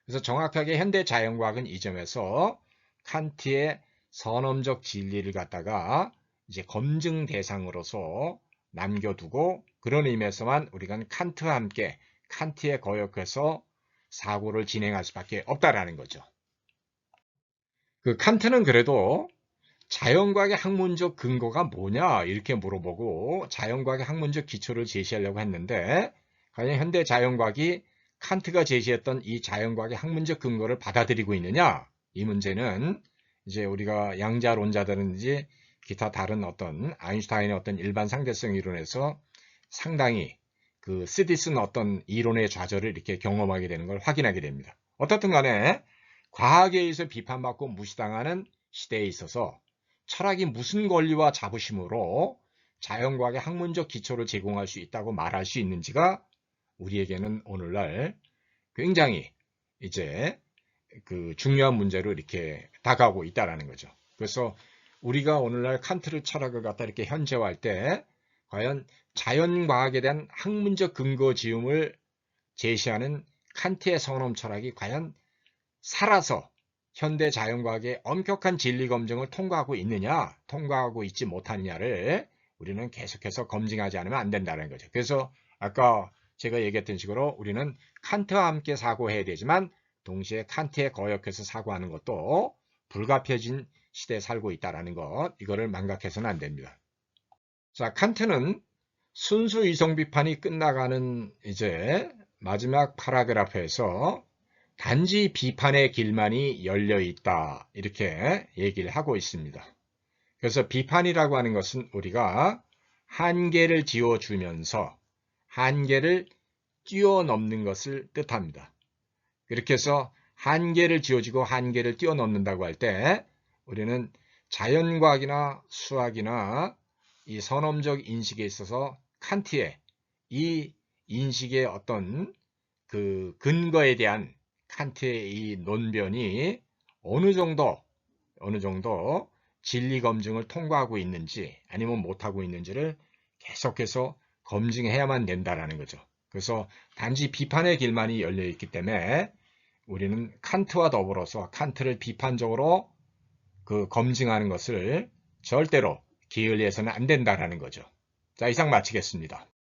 [SPEAKER 1] 그래서 정확하게 현대 자연과학은 이 점에서 칸트의 선험적 진리를 갖다가 이제 검증 대상으로서 남겨두고, 그런 의미에서만 우리가 칸트와 함께 칸트에 거역해서 사고를 진행할 수밖에 없다라는 거죠. 그 칸트는 그래도 자연과학의 학문적 근거가 뭐냐 이렇게 물어보고 자연과학의 학문적 기초를 제시하려고 했는데, 과연 현대 자연과학이 칸트가 제시했던 이 자연과학의 학문적 근거를 받아들이고 있느냐, 이 문제는 이제 우리가 양자론자라든지 기타 다른 어떤 아인슈타인의 어떤 일반 상대성 이론에서 상당히 그 쓰디쓴 어떤 이론의 좌절을 이렇게 경험하게 되는 걸 확인하게 됩니다. 어떻든 간에 과학에 의해서 비판받고 무시당하는 시대에 있어서 철학이 무슨 권리와 자부심으로 자연과학의 학문적 기초를 제공할 수 있다고 말할 수 있는지가 우리에게는 오늘날 굉장히 이제 그 중요한 문제로 이렇게 다가오고 있다는 거죠. 그래서 우리가 오늘날 칸트를 철학을 갖다 이렇게 현재화할 때 과연 자연과학에 대한 학문적 근거 지음을 제시하는 칸트의 선험 철학이 과연 살아서 현대 자연과학의 엄격한 진리 검증을 통과하고 있느냐, 통과하고 있지 못하느냐를 우리는 계속해서 검증하지 않으면 안 된다는 거죠. 그래서 아까 제가 얘기했던 식으로 우리는 칸트와 함께 사고해야 되지만 동시에 칸트에 거역해서 사고하는 것도 불가피해진 시대에 살고 있다는 것, 이거를 망각해서는 안 됩니다. 자, 칸트는 순수 이성 비판이 끝나가는 이제 마지막 파라그래프에서 단지 비판의 길만이 열려 있다, 이렇게 얘기를 하고 있습니다. 그래서 비판이라고 하는 것은 우리가 한계를 지어주면서 한계를 뛰어넘는 것을 뜻합니다. 그렇게 해서 한계를 지어주고 한계를 뛰어넘는다고 할 때 우리는 자연과학이나 수학이나 이 선험적 인식에 있어서 칸트의 이 인식의 어떤 그 근거에 대한 칸트의 이 논변이 어느 정도 진리 검증을 통과하고 있는지 아니면 못하고 있는지를 계속해서 검증해야만 된다라는 거죠. 그래서 단지 비판의 길만이 열려 있기 때문에 우리는 칸트와 더불어서 칸트를 비판적으로 그 검증하는 것을 절대로 게을리해서는 안 된다라는 거죠. 자, 이상 마치겠습니다.